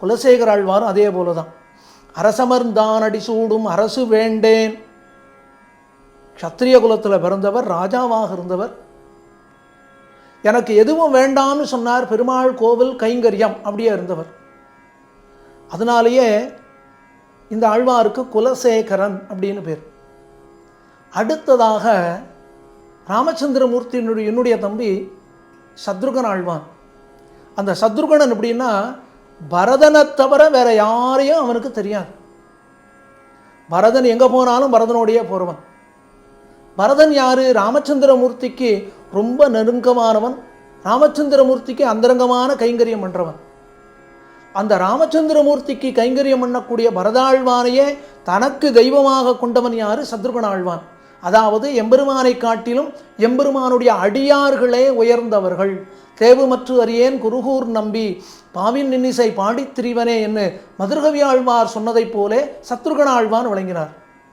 குலசேகர ஆழ்வாரும் அதே போல தான். அரசமர்ந்தான் அடிசூடும் அரசு வேண்டேன். க்ஷத்திரிய குலத்தில் பிறந்தவர், ராஜாவாக இருந்தவர். எனக்கு எதுவும் வேண்டாம்னு சொன்னார். பெருமாள் கோவில் கைங்கரியம் அப்படியே இருந்தவர். அதனாலேயே இந்த ஆழ்வாருக்கு குலசேகரன் அப்படின்னு பேர். அடுத்ததாக ராமச்சந்திரமூர்த்தியினுடைய என்னுடைய தம்பி சத்ருகன் ஆழ்வான். அந்த சத்ருகனன் எப்படின்னா பரதனை தவிர வேற யாரையும் அவனுக்கு தெரியாது. பரதன் எங்கே போனாலும் பரதனோடையே போகிறவன். பரதன் யார்? ராமச்சந்திரமூர்த்திக்கு ரொம்ப நெருக்கமானவன். ராமச்சந்திரமூர்த்திக்கு அந்தரங்கமான கைங்கரியம் பண்ணுறவன். அந்த ராமச்சந்திரமூர்த்திக்கு கைங்கரியம் பண்ணக்கூடிய பரதாழ்வானையே தனக்கு தெய்வமாக கொண்டவன் யார்? சத்ருகன் ஆழ்வான். அதாவது எம்பெருமானை காட்டிலும் எம்பெருமானுடைய அடியார்களே உயர்ந்தவர்கள். தேவு மற்று அறியேன் குருகூர் நம்பி பாவின் இன்னிசை பாடித்திரிவனே என்று மதுரகவி ஆழ்வார் சொன்னதைப் போலே சத்ருகன் ஆழ்வான் விளங்கினார்.